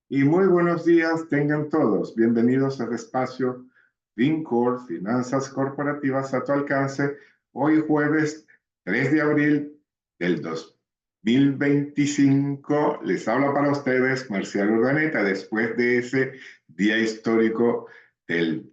Y muy buenos días tengan todos. Bienvenidos al espacio FinCor, Finanzas Corporativas a tu alcance. Hoy jueves 3 de abril del 2025. Les habla para ustedes Marcial Urdaneta después de ese día histórico del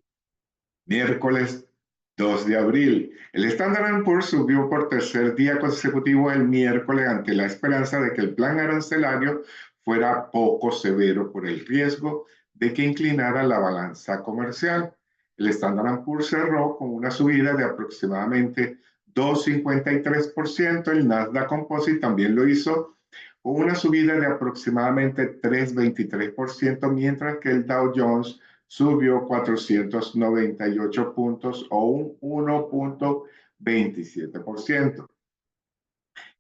miércoles 2 de abril. El Standard & Poor's subió por tercer día consecutivo el miércoles ante la esperanza de que el plan arancelario fuera poco severo por el riesgo de que inclinara la balanza comercial. El Standard & Poor's cerró con una subida de aproximadamente 2,53%. El Nasdaq Composite también lo hizo con una subida de aproximadamente 3,23%, mientras que el Dow Jones subió 498 puntos o un 1,27%.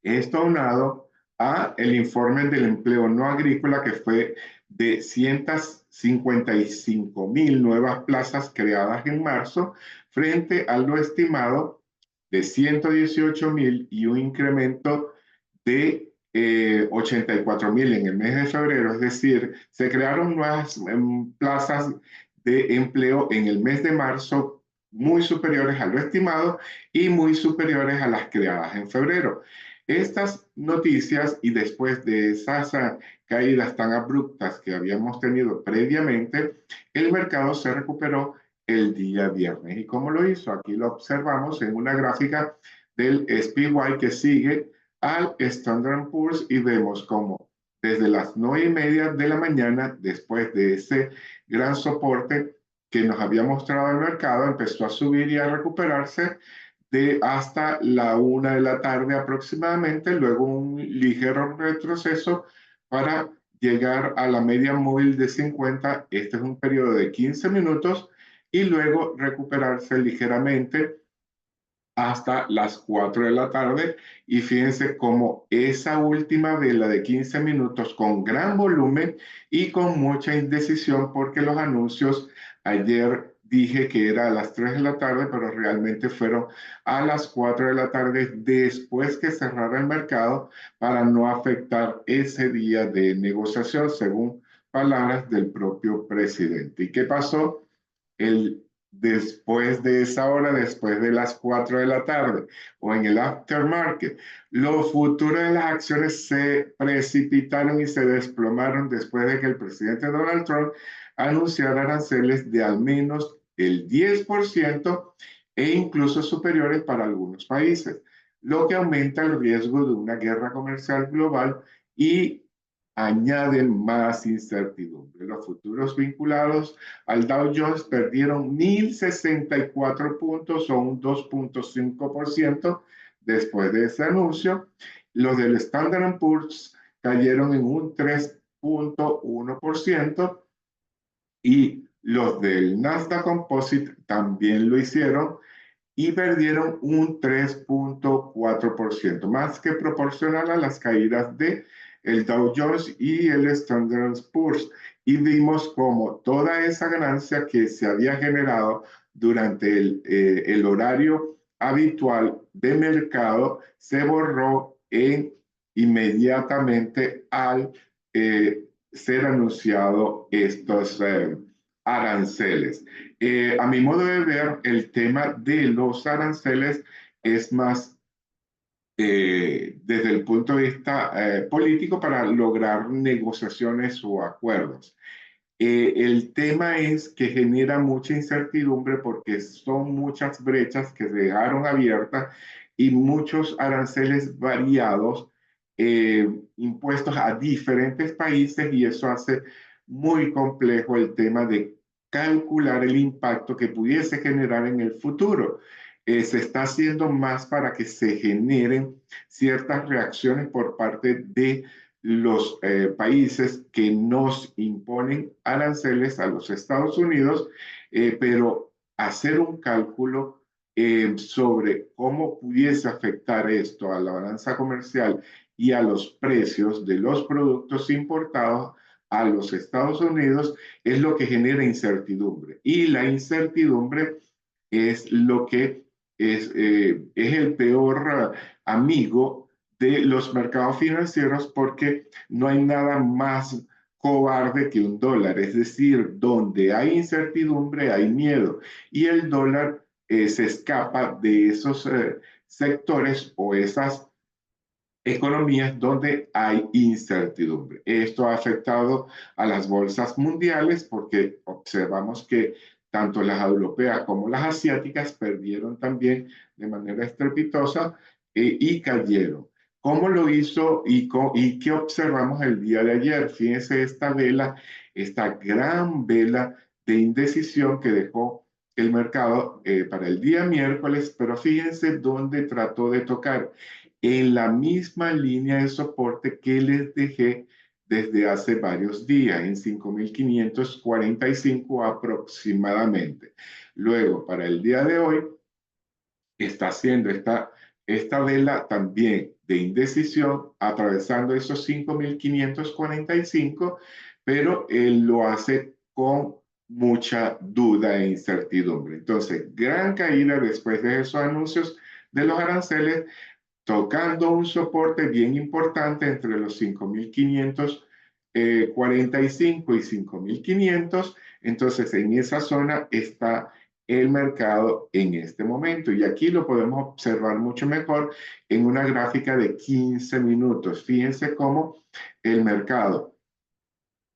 Esto aunado a el informe del empleo no agrícola que fue de 155,000 nuevas plazas creadas en marzo frente a lo estimado de 118,000 y un incremento de 84,000 en el mes de febrero. Es decir, se crearon nuevas plazas de empleo en el mes de marzo muy superiores a lo estimado y muy superiores a las creadas en febrero. Estas noticias y después de esas caídas tan abruptas que habíamos tenido previamente, el mercado se recuperó el día viernes. ¿Y cómo lo hizo? Aquí lo observamos en una gráfica del SPY que sigue al Standard Poor's y vemos cómo desde las 9:30 de la mañana, después de ese gran soporte que nos había mostrado el mercado, empezó a subir y a recuperarse de hasta la 1 de la tarde aproximadamente, luego un ligero retroceso para llegar a la media móvil de 50. Este es un periodo de 15 minutos y luego recuperarse ligeramente hasta las 4 de la tarde. Y fíjense cómo esa última vela de 15 minutos con gran volumen y con mucha indecisión, porque los anuncios ayer dije que era a las 3 de la tarde, pero realmente fueron a las 4 de la tarde después que cerrara el mercado para no afectar ese día de negociación, según palabras del propio presidente. ¿Y qué pasó? Después de esa hora, después de las 4 de la tarde o en el aftermarket, los futuros de las acciones se precipitaron y se desplomaron después de que el presidente Donald Trump anunciara aranceles de al menos el 10% e incluso superiores para algunos países, lo que aumenta el riesgo de una guerra comercial global y añaden más incertidumbre. Los futuros vinculados al Dow Jones perdieron 1,064 puntos o un 2,5% después de ese anuncio. Los del Standard Poor's cayeron en un 3,1% y los del Nasdaq Composite también lo hicieron y perdieron un 3,4%, más que proporcional a las caídas de el Dow Jones y el Standard Poor's. Y vimos como toda esa ganancia que se había generado durante el horario habitual de mercado se borró inmediatamente al ser anunciado estos aranceles. A mi modo de ver, el tema de los aranceles es más desde el punto de vista político para lograr negociaciones o acuerdos. El tema es que genera mucha incertidumbre porque son muchas brechas que se dejaron abiertas y muchos aranceles variados impuestos a diferentes países, y eso hace muy complejo el tema de calcular el impacto que pudiese generar en el futuro. Se está haciendo más para que se generen ciertas reacciones por parte de los países que nos imponen aranceles a los Estados Unidos, pero hacer un cálculo sobre cómo pudiese afectar esto a la balanza comercial y a los precios de los productos importados a los Estados Unidos es lo que genera incertidumbre. Y la incertidumbre es lo que es el peor amigo de los mercados financieros, porque no hay nada más cobarde que un dólar, es decir, donde hay incertidumbre hay miedo y el dólar se escapa de esos sectores o esas economías donde hay incertidumbre. Esto ha afectado a las bolsas mundiales porque observamos que tanto las europeas como las asiáticas perdieron también de manera estrepitosa y cayeron. ¿Cómo lo hizo y qué observamos el día de ayer? Fíjense esta vela, esta gran vela de indecisión que dejó el mercado para el día miércoles, pero fíjense dónde trató de tocar en la misma línea de soporte que les dejé desde hace varios días, en 5.545 aproximadamente. Luego, para el día de hoy, está haciendo esta vela también de indecisión, atravesando esos 5.545, pero él lo hace con mucha duda e incertidumbre. Entonces, gran caída después de esos anuncios de los aranceles, tocando un soporte bien importante entre los 5.545 y 5.500. Entonces, en esa zona está el mercado en este momento. Y aquí lo podemos observar mucho mejor en una gráfica de 15 minutos. Fíjense cómo el mercado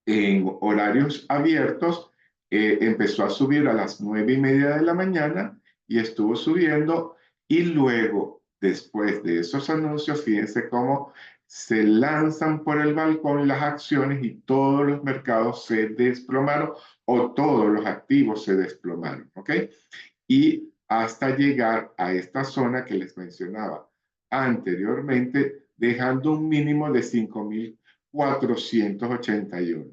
en horarios abiertos empezó a subir a las 9:30 de la mañana y estuvo subiendo y luego, después de esos anuncios, fíjense cómo se lanzan por el balcón las acciones y todos los mercados se desplomaron o todos los activos se desplomaron, ¿ok? Y hasta llegar a esta zona que les mencionaba anteriormente, dejando un mínimo de 5.481.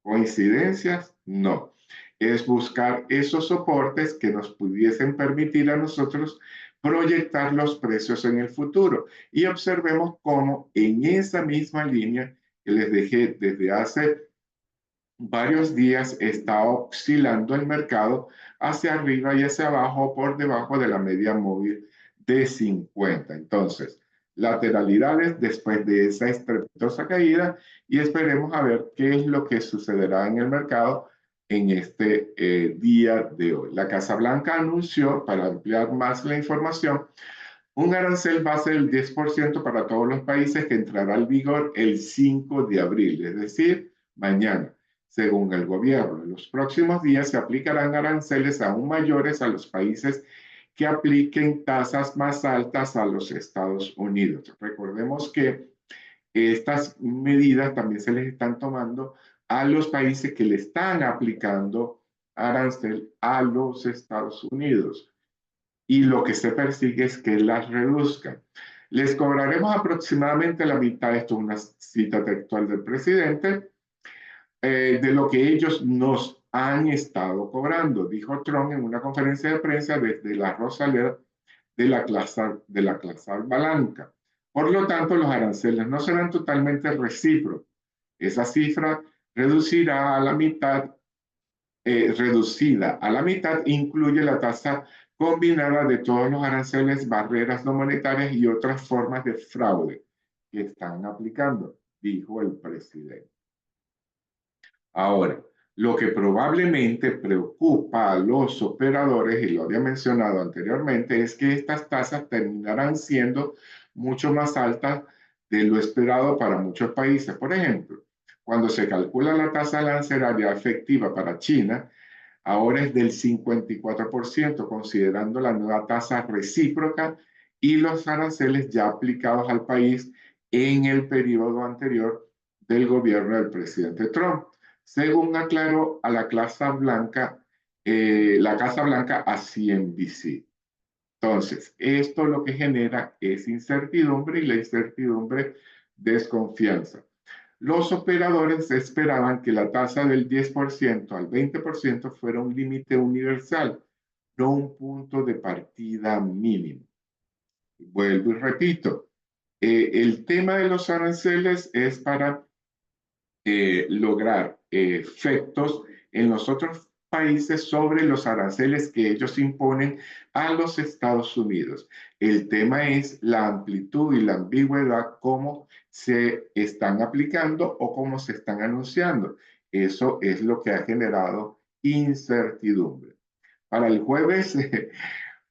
¿Coincidencias? No. Es buscar esos soportes que nos pudiesen permitir a nosotros proyectar los precios en el futuro. Y observemos cómo en esa misma línea que les dejé desde hace varios días está oscilando el mercado hacia arriba y hacia abajo por debajo de la media móvil de 50. Entonces, lateralidades después de esa estrepitosa caída y esperemos a ver qué es lo que sucederá en el mercado en este día de hoy. La Casa Blanca anunció, para ampliar más la información, un arancel base del 10% para todos los países que entrará al vigor el 5 de abril, es decir, mañana. Según el gobierno, en los próximos días se aplicarán aranceles aún mayores a los países que apliquen tasas más altas a los Estados Unidos. Recordemos que estas medidas también se les están tomando a los países que le están aplicando arancel a los Estados Unidos y lo que se persigue es que las reduzcan. Les cobraremos aproximadamente la mitad, esto es una cita textual del presidente, de lo que ellos nos han estado cobrando, dijo Trump en una conferencia de prensa desde la Rosaleda de la Casa Blanca. Por lo tanto, los aranceles no serán totalmente recíprocos. Esa cifra reducirá a la mitad reducida a la mitad, incluye la tasa combinada de todos los aranceles, barreras no monetarias y otras formas de fraude que están aplicando, dijo el presidente. Ahora, lo que probablemente preocupa a los operadores, y lo había mencionado anteriormente, es que estas tasas terminarán siendo mucho más altas de lo esperado para muchos países. Por ejemplo, cuando se calcula la tasa arancelaria efectiva para China, ahora es del 54%, considerando la nueva tasa recíproca y los aranceles ya aplicados al país en el periodo anterior del gobierno del presidente Trump, según aclaró a la Casa Blanca a CNBC. Entonces, esto lo que genera es incertidumbre y la incertidumbre, desconfianza. Los operadores esperaban que la tasa del 10% al 20% fuera un límite universal, no un punto de partida mínimo. Vuelvo y repito, el tema de los aranceles es para lograr efectos en los otros países sobre los aranceles que ellos imponen a los Estados Unidos. El tema es la amplitud y la ambigüedad, cómo se están aplicando o cómo se están anunciando. Eso es lo que ha generado incertidumbre. Para el jueves,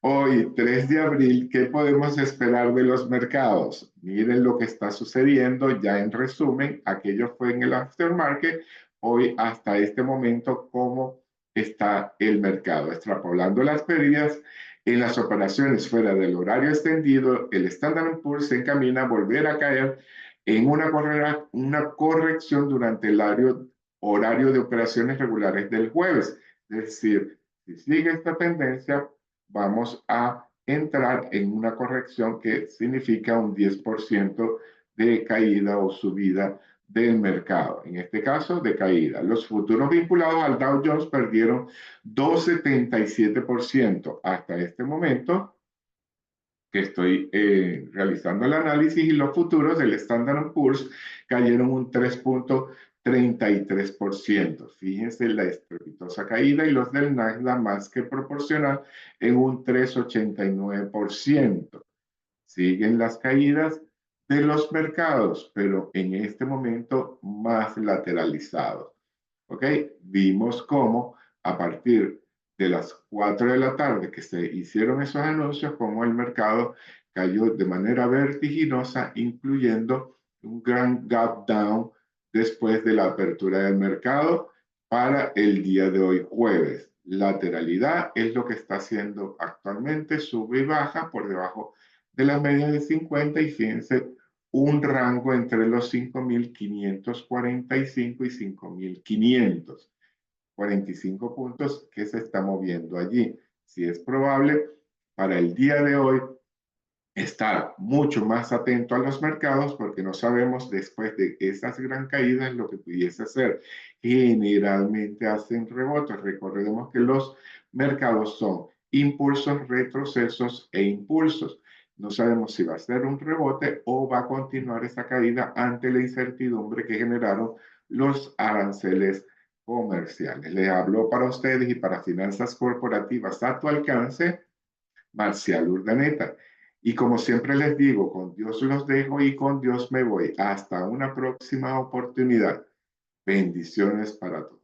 hoy, 3 de abril, ¿qué podemos esperar de los mercados? Miren lo que está sucediendo ya en resumen. Aquello fue en el aftermarket. Hoy, hasta este momento, ¿cómo está el mercado? Extrapolando las pérdidas en las operaciones fuera del horario extendido, el Standard & Poor's se encamina a volver a caer en una corrección durante el horario de operaciones regulares del jueves. Es decir, si sigue esta tendencia, vamos a entrar en una corrección que significa un 10% de caída o subida del mercado. En este caso, de caída. Los futuros vinculados al Dow Jones perdieron 2,77% hasta este momento que estoy realizando el análisis, y los futuros del Standard & Poor's cayeron un 3,33%. Fíjense la estrepitosa caída, y los del Nasdaq más que proporcional en un 3,89%. Siguen las caídas de los mercados, pero en este momento más lateralizados. ¿Ok? Vimos cómo a partir de las 4 de la tarde que se hicieron esos anuncios, cómo el mercado cayó de manera vertiginosa, incluyendo un gran gap down después de la apertura del mercado para el día de hoy, jueves. Lateralidad es lo que está haciendo actualmente, sube y baja por debajo de la media de 50, y fíjense, un rango entre los 5.545 y 5.545 puntos que se está moviendo allí. Si es probable para el día de hoy estar mucho más atento a los mercados, porque no sabemos después de esas gran caídas lo que pudiese hacer. Generalmente hacen rebotes. Recordemos que los mercados son impulsos, retrocesos e impulsos. No sabemos si va a ser un rebote o va a continuar esa caída ante la incertidumbre que generaron los aranceles comerciales. Les hablo para ustedes y para finanzas corporativas a tu alcance, Marcial Urdaneta. Y como siempre les digo, con Dios los dejo y con Dios me voy. Hasta una próxima oportunidad. Bendiciones para todos.